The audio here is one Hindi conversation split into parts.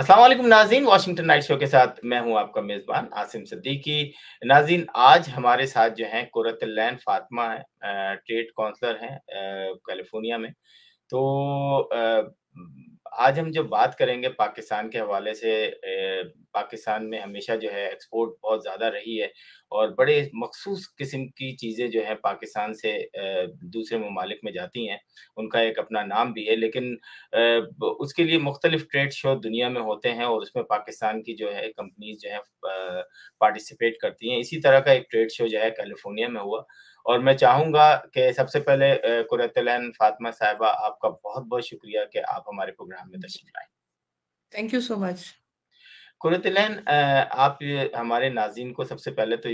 अस्सलाम वालेकुम नाज़रीन, वाशिंगटन नाइट शो के साथ मैं हूँ आपका मेज़बान आसिम सिद्दीकी। नाज़रीन, आज हमारे साथ जो हैं कुरतुल्लैन फ़ातिमा हैं, ट्रेड काउंसलर हैं कैलिफ़ोर्निया में। तो आज हम जो बात करेंगे पाकिस्तान के हवाले से, पाकिस्तान में हमेशा जो है एक्सपोर्ट बहुत ज़्यादा रही है और बड़े मख़सूस किस्म की चीज़ें जो हैं पाकिस्तान से दूसरे ममालिक में जाती हैं। उनका एक अपना नाम भी है, लेकिन उसके लिए मुख्तलिफ ट्रेड शो दुनिया में होते हैं और उसमें पाकिस्तान की जो है कंपनीज़ जो है पार्टिसिपेट करती हैं। इसी तरह का एक ट्रेड शो जो है कैलिफ़ोर्निया में हुआ और मैं चाहूँगा कि सबसे पहले कुरैतुलैन फ़ातिमा साहिबा, आपका बहुत-बहुत शुक्रिया कि आप हमारे प्रोग्राम में जी, तशरीफ़ लाए। Thank you so much. Quratulain, आप ये हमारे नाज़रीन को सबसे पहले तो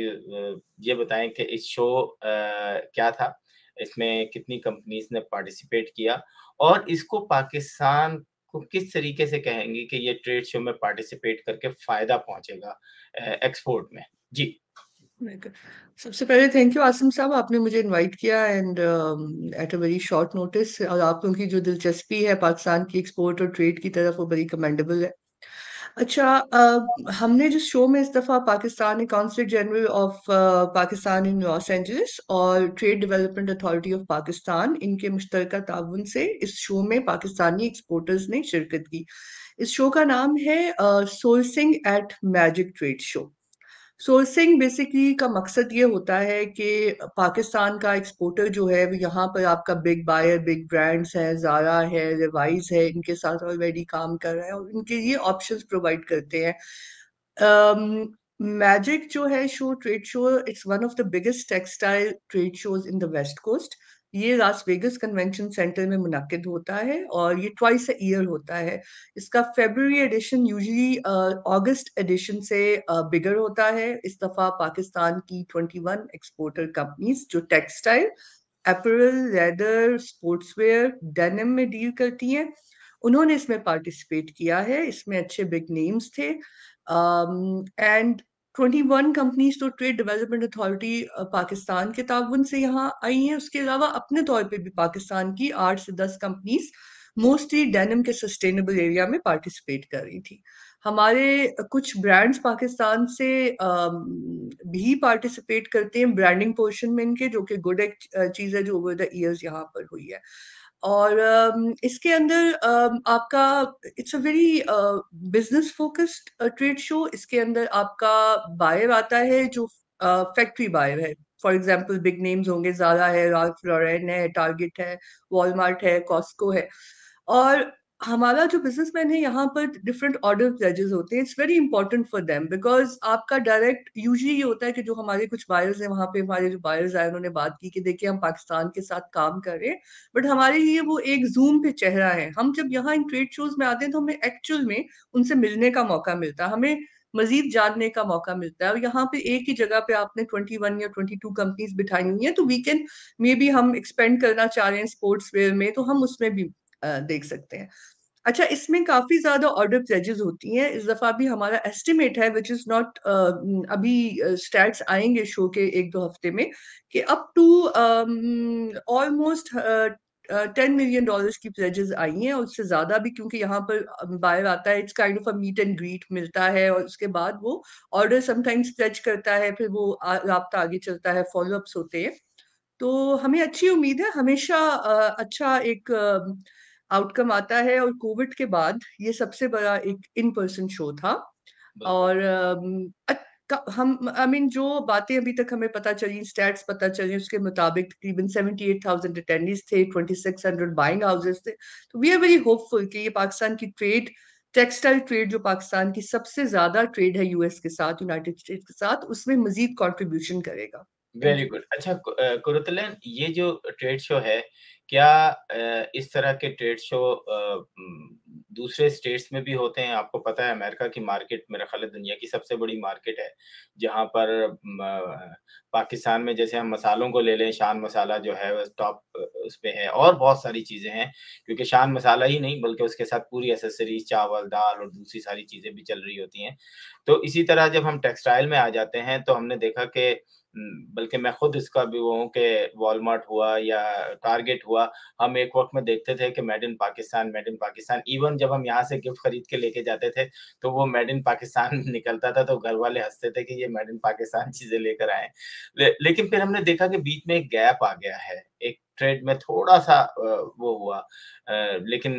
ये बताएँ कि इस शो क्या था? इसमें कितनी कंपनीज़ ने पार्टिसिपेट किया? और इसको पाकिस्तान को किस तरीके से कहेंगी कि ये ट्रेड शो में पार्टिसिपेट करके फ़ायदा पहुँचेगा एक्सपोर्ट में? जी। बिल्कुल। सबसे पहले थैंक यू आसिम साहब, आपने मुझे इनवाइट किया and at a very short notice, और आप लोगों की जो दिलचस्पी है पाकिस्तान की एक्सपोर्ट और ट्रेड की तरफ वो बड़ी कमेंडेबल है। अच्छा, हमने जिस शो में इस दफ़ा Pakistan consulate general of Pakistan in Los Angeles और trade development authority of Pakistan, इनके मुश्तरका ताउन से इस शो में पाकिस्तानी एक्सपोर्टर्स ने शिरकत की। इस शो का नाम है sourcing at Magic trade show. Sourcing basically का मकसद ये होता है कि पाकिस्तान का एक्सपोर्टर जो है वो यहाँ पर आपका बिग बायर, बिग ब्रांड्स हैं, ज़ारा है, रिवाइज है, इनके साथ ऑलरेडी काम कर रहा है और इनके लिए ऑप्शंस प्रोवाइड करते हैं। मैजिक जो है show, trade show, it's one of the biggest textile trade shows in the west coast. ये लास वेगस कन्वेंशन सेंटर में मुनक्किद होता है और ये ट्वाइस अ ईयर होता है। इसका फेब्रुअरी एडिशन यूजुअली अगस्त एडिशन से बिगर होता है। इस दफा पाकिस्तान की 21 एक्सपोर्टर कंपनीज जो textile, apparel, leather, sportswear, denim में डील करती हैं, उन्होंने इसमें पार्टिसिपेट किया है। इसमें अच्छे बिग नेम्स थे एंड 21 कंपनीज तो ट्रेड डेवलपमेंट अथॉरिटी पाकिस्तान के ताउन से यहाँ आई हैं। उसके अलावा अपने तौर पे भी पाकिस्तान की 8 से 10 कंपनीज मोस्टली डेनिम के सस्टेनेबल एरिया में पार्टिसिपेट कर रही थी। हमारे कुछ ब्रांड्स पाकिस्तान से भी पार्टिसिपेट करते हैं ब्रांडिंग पोर्शन में इनके, जो कि गुड एक चीज़ है जो ओवर द इयर्स यहाँ पर हुई है। और इसके अंदर आपका it's a very business focused trade show. इसके अंदर आपका बायर आता है जो फैक्ट्री बायर है। फॉर एग्जांपल बिग नेम्स होंगे, ज़ारा है, राल्फ लॉरेन है, टारगेट है, वॉलमार्ट है, कॉस्को है। और हमारा जो बिजनेसमैन है यहाँ पर डिफरेंट ऑर्डर प्लेजेस होते हैं। It's very important for them because आपका डायरेक्ट यूजली ये होता है कि जो हमारे कुछ बायर्स हैं वहाँ पे, हमारे जो बायर्स आए उन्होंने बात की कि देखिए हम पाकिस्तान के साथ काम कर रहे हैं, बट हमारे लिए वो एक जूम पे चेहरा है। हम जब यहाँ इन ट्रेड शोज में आते हैं तो हमें एक्चुअल में उनसे मिलने का मौका मिलता है, हमें मजीद जानने का मौका मिलता है। और यहाँ पे एक ही जगह पे आपने 21 या 22 कंपनीज बिठाई हुई हैं, तो वी कैन मे बी हम एक्सपेंड करना चाह रहे हैं स्पोर्ट्स वेयर में तो हम उसमें भी देख सकते हैं। अच्छा, इसमें काफी ज्यादा ऑर्डर प्लेजेस होती हैं। इस दफा भी हमारा एस्टिमेट है विच इज नॉट, अभी स्टैट्स आएंगे शो के एक दो हफ्ते में, कि अप टू ऑलमोस्ट $10 million की प्लेजेस आई हैं और उससे ज्यादा भी, क्योंकि यहाँ पर बायर आता है, it's kind of a meet and greet मिलता है और उसके बाद वो ऑर्डर समटाइम्स प्लेज करता है, फिर वो राब्ता आगे चलता है, फॉलो अप्स होते हैं। तो हमें अच्छी उम्मीद है, हमेशा अच्छा एक आउटकम आता है। और कोविड के बाद ये सबसे बड़ा एक इन पर्सन शो था। बिल्कुल। और हम आई मीन जो बातें अभी तक हमें पता चली, स्टैट्स पता चली, उसके मुताबिक तकरीबन 78,000 अटेंडीज थे, 2600 बाइंग हाउसेस थे। तो वी आर वेरी होपफुल कि ये पाकिस्तान की ट्रेड, टेक्सटाइल ट्रेड जो पाकिस्तान की सबसे ज्यादा ट्रेड है यूएस के साथ, यूनाइटेड स्टेट्स के साथ, उसमें मजीद कंट्रीब्यूशन करेगा। Very thank you. गुड। अच्छा, कुरुतुलैन, ये जो ट्रेड शो है, क्या इस तरह के ट्रेड शो दूसरे स्टेट्स में भी होते हैं? आपको पता है अमेरिका की मार्केट मेरा ख़्याल है दुनिया की सबसे बड़ी मार्केट है, जहाँ पर पाकिस्तान में जैसे हम मसालों को ले लें, शान मसाला जो है वो टॉप उस पे है और बहुत सारी चीज़ें हैं, क्योंकि शान मसाला ही नहीं बल्कि उसके साथ पूरी एक्सेसरीज़, चावल, दाल और दूसरी सारी चीज़ें भी चल रही होती हैं। तो इसी तरह जब हम टेक्सटाइल में आ जाते हैं, तो हमने देखा कि बल्कि मैं खुद इसका भी वो हूँ कि वॉलमार्ट हुआ या टारगेट हुआ, हम एक वक़्त में देखते थे कि मेड इन पाकिस्तान। इवन जब हम यहाँ से गिफ्ट खरीद के लेके जाते थे, तो वो मेड इन पाकिस्तान निकलता था, तो घर वाले हँसते थे कि ये मेड इन पाकिस्तान चीज़ें लेकर आए हैं। लेकिन फिर हमने देखा कि बीच में एक गैप आ गया है, एक ट्रेड में थोड़ा-सा वो हुआ लेकिन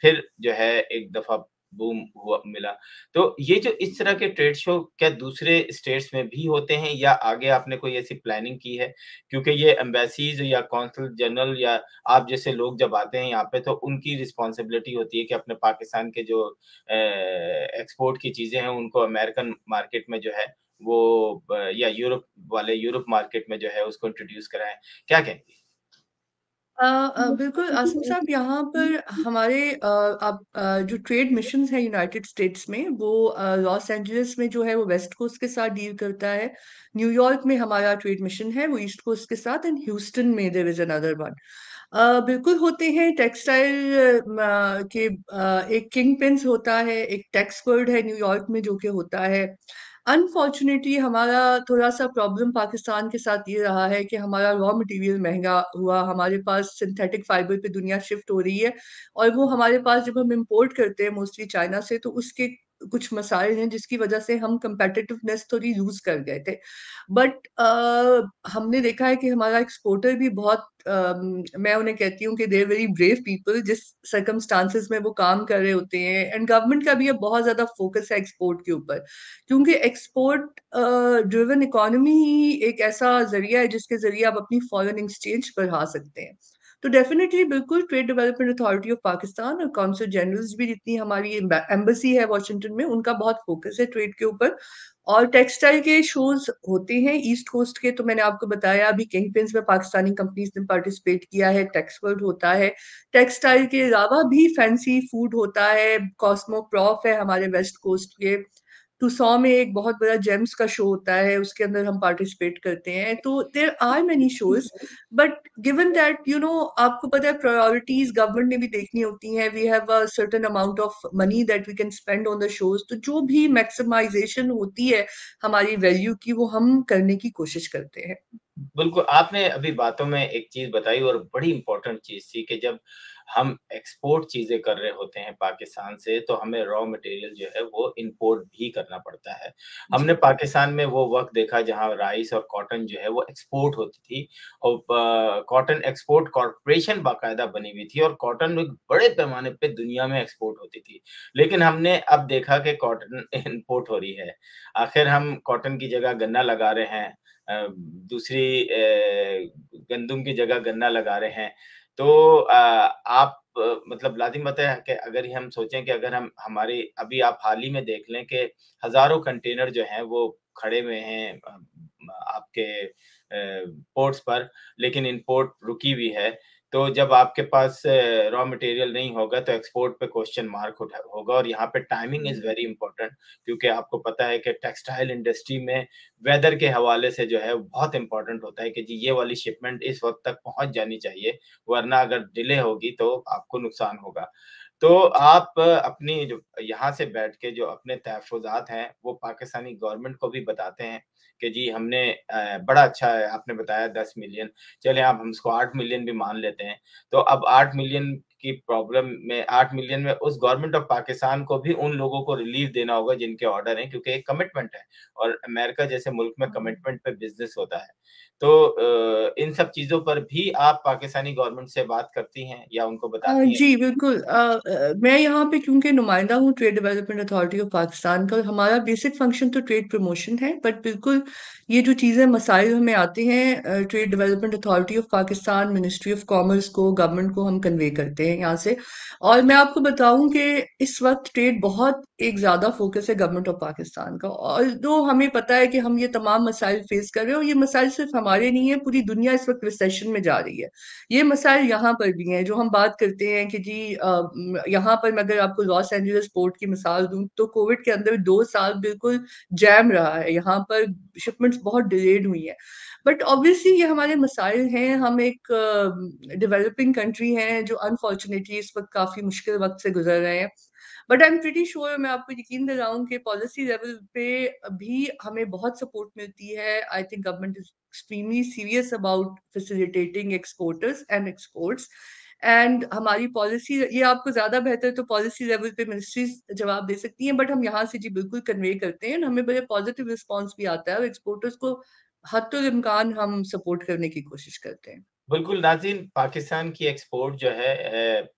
फिर जो है एक दफ़ा बूम हुआ मिला। तो ये जो इस तरह के ट्रेड शो क्या दूसरे स्टेट्स में भी होते हैं या आगे आपने कोई ऐसी प्लानिंग की है? क्योंकि ये एम्बेसीज़ या कॉन्सल जनरल या आप जैसे लोग जब आते हैं यहाँ पे तो उनकी रिस्पॉन्सिबिलिटी होती है कि अपने पाकिस्तान के जो एक्सपोर्ट की चीज़ें हैं उनको अमेरिकन मार्केट में जो है वो या यूरोप वाले यूरोप मार्केट में जो है उसको इंट्रोड्यूस कराएँ। क्या कहेंगी? बिल्कुल आसिम साहब, यहाँ पर हमारे जो ट्रेड मिशंस हैं यूनाइटेड स्टेट्स में, वो लॉस एंजलिस में जो है वो वेस्ट कोस्ट के साथ डील करता है। न्यूयॉर्क में हमारा ट्रेड मिशन है वो ईस्ट कोस्ट के साथ, एंड ह्यूस्टन में देयर इज अनदर वन। बिल्कुल होते हैं टेक्सटाइल के एक किंग पिन्स होता है, एक टेक्सपर्ट है न्यूयॉर्क में जो कि होता है। अनफॉर्चुनेटली हमारा थोड़ा-सा प्रॉब्लम पाकिस्तान के साथ ये रहा है कि हमारा रॉ मटेरियल महँगा हुआ, हमारे पास सिंथेटिक फाइबर पे दुनिया शिफ्ट हो रही है, और वो हमारे पास जब हम इम्पोर्ट करते हैं मोस्टली चाइना से, तो उसके कुछ मसाइल हैं जिसकी वजह से हम कम्पेटिटिवनेस थोड़ी लूज़ कर गए थे। बट हमने देखा है कि हमारा एक्सपोर्टर भी बहुत मैं उन्हें कहती हूँ कि they are very brave people, जिस सर्कमस्टांसेस में वो काम कर रहे होते हैं, एंड गवर्नमेंट का भी अब बहुत ज़्यादा फोकस है एक्सपोर्ट के ऊपर, क्योंकि एक्सपोर्ट ड्रिवन इकोनॉमी ही एक ऐसा ज़रिया है जिसके ज़रिए आप अपनी फॉरेन एक्सचेंज बढ़ा सकते हैं। तो डेफिनेटली बिल्कुल trade development authority of Pakistan और कॉन्सल जनरल्स भी, जितनी हमारी एम्बेसी है वॉशिंगटन में, उनका बहुत फोकस है ट्रेड के ऊपर। और टेक्सटाइल के शोज होते हैं ईस्ट कोस्ट के, तो मैंने आपको बताया अभी किंग पिन्स में पाकिस्तानी कंपनीज ने पार्टिसिपेट किया है, टेक्सवर्ल्ड होता है। टेक्सटाइल के अलावा भी फैंसी फूड होता है, कॉस्मो प्रॉफ है हमारे वेस्ट कोस्ट के, टुसॉ में एक बहुत बड़ा जेम्स का शो होता है, उसके अंदर हम पार्टिसिपेट करते हैं। तो there are many shows, but given that आपको पता है प्रायोरिटीज गवर्नमेंट ने भी देखनी होती हैं, we have a certain amount of money that we can spend on the shows, तो जो भी मैक्सिमाइजेशन होती है हमारी वैल्यू की, वो हम करने की कोशिश करते हैं। बिल्कुल, आपने अभी बातों में एक चीज़ बताई और बड़ी इम्पोर्टेंट चीज़ थी कि जब हम एक्सपोर्ट चीज़ें कर रहे होते हैं पाकिस्तान से, तो हमें रॉ मटेरियल जो है वो इम्पोर्ट भी करना पड़ता है। हमने जी। पाकिस्तान में वो वक़्त देखा जहाँ राइस और कॉटन जो है वो एक्सपोर्ट होती थी और कॉटन एक्सपोर्ट कॉर्पोरेशन बाकायदा बनी हुई थी और कॉटन एक बड़े पैमाने पे दुनिया में एक्सपोर्ट होती थी। लेकिन हमने अब देखा कि कॉटन इम्पोर्ट हो रही है। आखिर हम कॉटन की जगह गन्ना लगा रहे हैं दूसरी गंदुम की जगह गन्ना लगा रहे हैं। तो आप मतलब लाज़िम बात है कि अगर हम सोचें कि अगर हम हमारे अभी आप हाल ही में देख लें कि हज़ारों कंटेनर जो हैं वो खड़े हुए हैं आपके पोर्ट्स पर, लेकिन इम्पोर्ट रुकी हुई है। तो जब आपके पास रॉ मटेरियल नहीं होगा तो एक्सपोर्ट पे क्वेश्चन मार्क उठा होगा और यहाँ पे टाइमिंग इज़ वेरी इम्पोर्टेंट क्योंकि आपको पता है कि टेक्सटाइल इंडस्ट्री में वेदर के हवाले से जो है बहुत इम्पोर्टेंट होता है कि जी ये वाली शिपमेंट इस वक़्त तक पहुँच जानी चाहिए, वरना अगर डिले होगी तो आपको नुकसान होगा। तो आप अपनी जो यहाँ से बैठ के जो अपने तहफ़्फ़ुज़ात हैं, वो पाकिस्तानी गवर्नमेंट को भी बताते हैं कि जी हमने बड़ा अच्छा है आपने बताया 10 मिलियन, चलें अब हम इसको 8 मिलियन भी मान लेते हैं। तो अब 8 मिलियन की प्रॉब्लम में 8 मिलियन में उस गवर्नमेंट ऑफ पाकिस्तान को भी उन लोगों को रिलीफ देना होगा जिनके ऑर्डर हैं क्योंकि एक कमिटमेंट है और अमेरिका जैसे मुल्क में कमिटमेंट पे बिज़नेस होता है। तो इन सब चीज़ों पर भी आप पाकिस्तानी गवर्नमेंट से बात करती हैं या उनको बताती हैं? जी, बिल्कुल। मैं यहाँ पे क्योंकि नुमाइंदा हूँ trade development authority of Pakistan का, और हमारा बेसिक फंक्शन तो ट्रेड प्रमोशन है, बट बिल्कुल ये जो चीज़ें मसाइल हमें आते हैं trade development authority of Pakistan, ministry of commerce को, गवर्नमेंट को हम कन्वे करते हैं यहाँ से। और मैं आपको बताऊँ कि इस वक्त ट्रेड बहुत एक ज़्यादा फोकस है गवर्नमेंट ऑफ पाकिस्तान का, और जो हमें पता है कि हम ये तमाम मसाइल फेस कर रहे हैं, और ये मसाइल सिर्फ हमारे नहीं है, पूरी दुनिया इस वक्त रिसेशन में जा रही है। ये मसाइल यहाँ पर भी हैं, जो हम बात करते हैं कि जी यहाँ पर मैं अगर आपको लॉस एंजलिस पोर्ट की मिसाल दूँ, तो कोविड के अंदर 2 साल बिल्कुल जैम रहा है। यहाँ पर शिपमेंट्स बहुत डिलेड हुई हैं। बट ऑब्वियसली ये हमारे मसाइल हैं, हम एक डेवलपिंग कंट्री हैं जो अनफॉर्चुनेटली इस वक़्त काफ़ी मुश्किल वक़्त से गुज़र रहे हैं। But I am pretty sure, मैं आपको यकीन दिलाऊं कि पॉलिसी लेवल पे भी हमें बहुत सपोर्ट मिलती है। I think government is extremely serious about facilitating exporters and exports. And हमारी पॉलिसी, ये आपको ज्यादा बेहतर तो पॉलिसी लेवल पे मिनिस्ट्रीज जवाब दे सकती हैं, बट हम यहाँ से जी बिल्कुल कन्वे करते हैं, हमें बड़े पॉजिटिव रिस्पॉन्स भी आता है और एक्सपोर्टर्स को हद तो इम्कान हम सपोर्ट करने की कोशिश करते हैं। बिल्कुल नाज़रीन, पाकिस्तान की एक्सपोर्ट जो है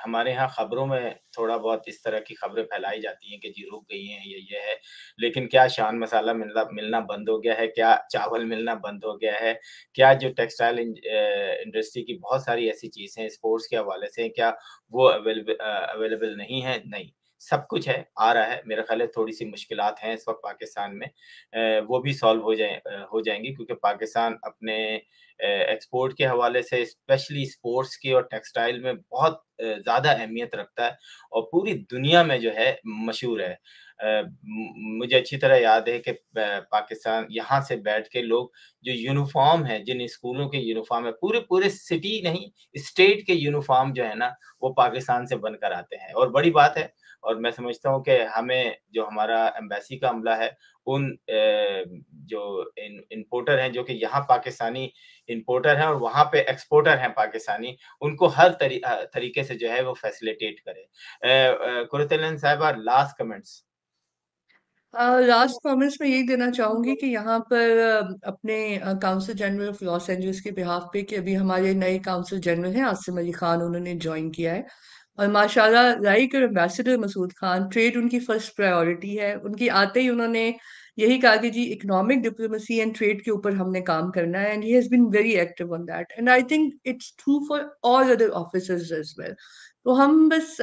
हमारे यहाँ खबरों में थोड़ा बहुत इस तरह की खबरें फैलाई जाती हैं कि जी रुक गई हैं, ये है। लेकिन क्या शान मसाला मिलना मिलना बंद हो गया है? क्या चावल मिलना बंद हो गया है? क्या जो टेक्सटाइल इंडस्ट्री की बहुत सारी ऐसी चीज़ें स्पोर्ट्स के हवाले से क्या वो अवेलेबल नहीं है? नहीं, सब कुछ है, आ रहा है। मेरा ख़्याल है थोड़ी-सी मुश्किलात हैं इस वक़्त पाकिस्तान में। वो भी सॉल्व हो जाएँगी क्योंकि पाकिस्तान अपने एक्सपोर्ट के हवाले से स्पेशली स्पोर्ट्स की और टेक्सटाइल में बहुत ज़्यादा अहमियत रखता है और पूरी दुनिया में जो है मशहूर है। मुझे अच्छी तरह याद है कि पाकिस्तान यहाँ से बैठ के लोग जो यूनिफ़ॉर्म है, जिन स्कूलों के यूनिफ़ॉर्म है, पूरे सिटी नहीं, स्टेट के यूनिफ़ॉर्म जो है ना, वो पाकिस्तान से बनकर आते हैं और बड़ी बात है और मैं समझता हूँ कि हमें जो हमारा एम्बेसी का अमला है, उन जो इम्पोर्टर हैं, जो कि यहाँ पाकिस्तानी इम्पोर्टर हैं और वहाँ पे एक्सपोर्टर हैं पाकिस्तानी, उनको हर तरीके से जो है वो फैसिलिटेट करें। कुरतलन साहिबा लास्ट कमेंट्स। लास्ट कमेंट्स में यही देना चाहूंगी कि यहाँ पर अपने council general of Los Angeles के बिहाफ पे कि अभी हमारे नए काउंसिल जनरल हैं आसिम अली खान, उन्होंने ज्वाइन किया है और माशाल्लाह like ambassador Masood Khan, trade उनकी फर्स्ट प्रायोरिटी है। उनकी आते ही उन्होंने यही कहा कि जी इकोनॉमिक डिप्लोमेसी एंड ट्रेड के ऊपर हमने काम करना है, and he has been very active on that, and I think it's true for all other officers as well. तो हम बस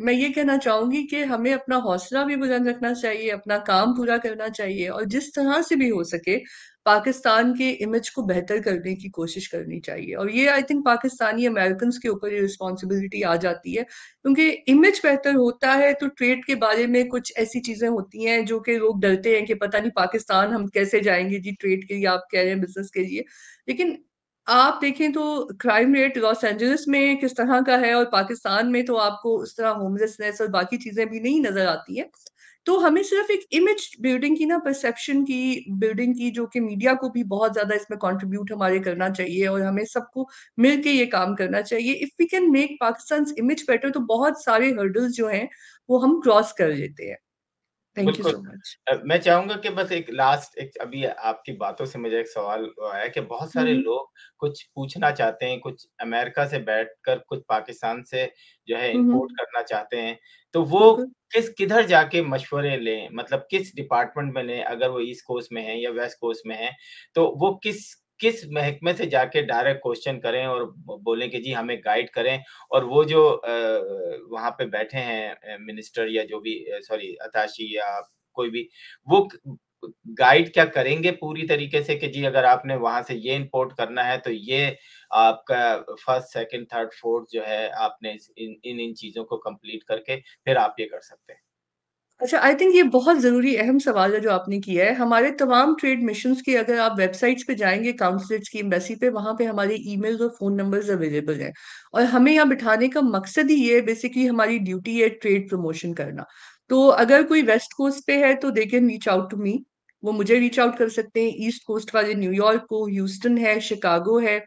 मैं ये कहना चाहूंगी कि हमें अपना हौसला भी बुलंद रखना चाहिए, अपना काम पूरा करना चाहिए और जिस तरह से भी हो सके पाकिस्तान के इमेज को बेहतर करने की कोशिश करनी चाहिए। और ये आई थिंक पाकिस्तानी अमेरिकन के ऊपर ये रिस्पॉन्सिबिलिटी आ जाती है, क्योंकि इमेज बेहतर होता है तो ट्रेड के बारे में कुछ ऐसी चीजें होती हैं जो कि लोग डरते हैं कि पता नहीं पाकिस्तान हम कैसे जाएंगे जी ट्रेड के लिए, आप कह रहे हैं बिजनेस के लिए। लेकिन आप देखें तो क्राइम रेट लॉस एंजलिस में किस तरह का है और पाकिस्तान में तो आपको उस तरह होमलेसनेस और बाकी चीजें भी नहीं नजर आती हैं। तो हमें सिर्फ एक इमेज बिल्डिंग की ना, परसेप्शन की बिल्डिंग की, जो कि मीडिया को भी बहुत ज्यादा इसमें कंट्रीब्यूट हमारे करना चाहिए और हमें सबको मिलके ये काम करना चाहिए। If we can make Pakistan image better तो बहुत सारे हर्डल्स जो हैं वो हम क्रॉस कर लेते हैं। थैंक यू बिल्कुल। So much. मैं चाहूँगा कि बस एक लास्ट एक अभी आपकी बातों से मुझे एक सवाल आया कि बहुत सारे हम्म। लोग कुछ पूछना चाहते हैं, कुछ अमेरिका से बैठकर कुछ पाकिस्तान से जो है हम्म। इम्पोर्ट करना चाहते हैं, तो वो बिल्कुल। किधर जाके मशवरे लें? मतलब किस डिपार्टमेंट में लें? अगर वो ईस्ट कोस्ट में हैं या वेस्ट कोस्ट में हैं, तो वो किस किस महकमे से जाके डायरेक्ट क्वेश्चन करें और बोलें कि जी हमें गाइड करें और वो जो वहाँ पे बैठे हैं मिनिस्टर या जो भी सॉरी अताशी या कोई भी, वो गाइड क्या करेंगे पूरी तरीके से कि जी अगर आपने वहाँ से ये इम्पोर्ट करना है तो ये आपका फर्स्ट, सेकंड, थर्ड, फोर्थ जो है आपने इन चीज़ों को कंप्लीट करके फिर आप ये कर सकते हैं। अच्छा, आई थिंक ये बहुत ज़रूरी अहम सवाल है जो आपने किया है। हमारे तमाम ट्रेड मिशंस के अगर आप वेबसाइट्स पे जाएँगे काउंसलेट्स की, एम्बेसी पे, वहाँ पे हमारे ईमेल्स और फ़ोन नंबर्स अवेलेबल हैं। और हमें यहाँ बिठाने का मकसद ही ये है, बेसिकली हमारी ड्यूटी है ट्रेड प्रमोशन करना। तो अगर कोई वेस्ट कोस्ट पे है तो they can reach out to me, वो मुझे रीच आउट कर सकते हैं। ईस्ट कोस्ट वाले न्यूयॉर्क को, ह्यूस्टन है, शिकागो है।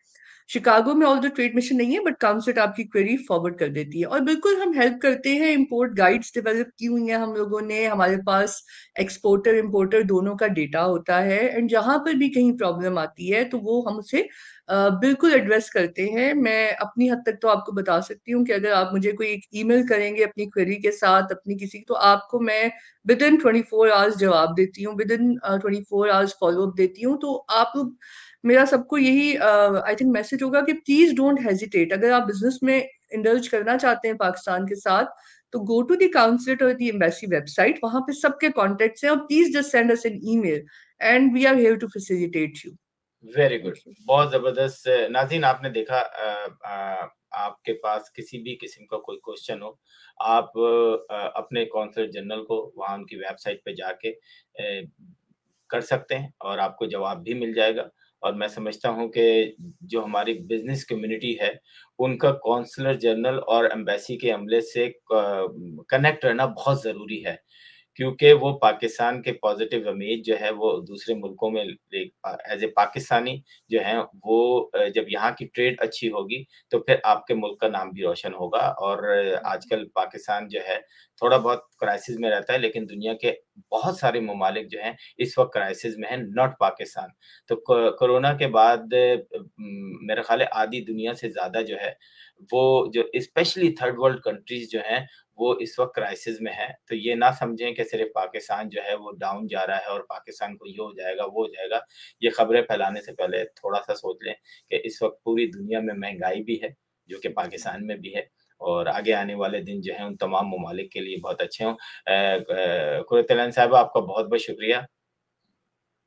शिकागो में ऑल द ट्रेड मिशन नहीं है, बट काउंसलेट आपकी क्वेरी फॉरवर्ड कर देती है और बिल्कुल हम हेल्प करते हैं। इंपोर्ट गाइड्स डेवलप की हुई हैं हम लोगों ने, हमारे पास एक्सपोर्टर इंपोर्टर दोनों का डेटा होता है, एंड जहां पर भी कहीं प्रॉब्लम आती है तो वो हम उसे बिल्कुल एड्रेस करते हैं। मैं अपनी हद तक तो आपको बता सकती हूँ कि अगर आप मुझे कोई एक ईमेल करेंगे अपनी क्वेरी के साथ अपनी किसी, तो आपको मैं विद इन 24 आवर्स जवाब देती हूँ, विद इन 24 आवर्स फॉलोअप देती हूँ। तो आप लोग, मेरा सबको यही आई थिंक मैसेज होगा कि प्लीज डोंट हेजिटेट। अगर आप बिजनेस में इंडल्ज करना चाहते हैं पाकिस्तान के साथ, तो गो टू द काउंसलेट और द एम्बेसी वेबसाइट, वहां पे सबके कॉन्टेक्ट्स हैं, और please just send us an email and we are here to facilitate you. Very good, thank you. बहुत ज़बरदस्त। नाज़रीन आपने देखा आपके पास किसी भी किस्म का कोई क्वेश्चन हो, आप अपने कॉन्सुलेट जनरल को वहाँ उनकी वेबसाइट पे जाके कर सकते हैं और आपको जवाब भी मिल जाएगा। और मैं समझता हूँ कि जो हमारी बिज़नेस कम्युनिटी है, उनका कॉन्सुलर जनरल और एम्बेसी के अमले से कनेक्ट रहना बहुत ज़रूरी है। क्योंकि वो पाकिस्तान के पॉज़िटिव इमेज जो है वो दूसरे मुल्कों में एज़ ए पाकिस्तानी जो हैं वो जब यहाँ की ट्रेड अच्छी होगी, तो फिर आपके मुल्क का नाम भी रोशन होगा और आजकल पाकिस्तान जो है थोड़ा बहुत क्राइसिस में रहता है, लेकिन दुनिया के बहुत सारे ममालिक जो हैं इस वक़्त क्राइसिस में हैं, नॉट पाकिस्तान। तो कोरोना के बाद मेरा ख़्याल है आधी दुनिया से ज़्यादा जो है, वो जो स्पेशली थर्ड वर्ल्ड कंट्रीज़ जो हैं, वो इस वक़्त क्राइसिस में है। तो ये ना समझें कि सिर्फ़ पाकिस्तान जो है वो डाउन जा रहा है और पाकिस्तान को ये हो जाएगा, वो हो जाएगा। ये खबरें फैलाने से पहले थोड़ा-सा सोच लें कि इस वक़्त पूरी दुनिया में महँगाई भी है, जो कि पाकिस्तान में भी है और आगे आने वाले दिन जो हैं उन तमाम ममालिक के लिए बहुत अच्छे हों। कुरैत ऐलान साहिबा आपका बहुत-बहुत शुक्रिया।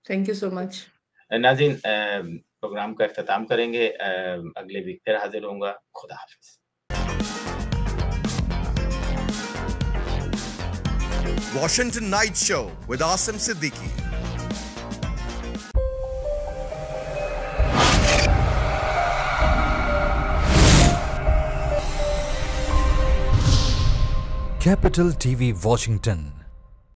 Thank you so much. नाज़रीन प्रोग्राम का इख्तिताम करेंगे। अगले वीक फिर हाज़िर होऊँगा। खुदा हाफ़िज़। Washington Night Show with Asim Siddiqui. Capital TV Washington.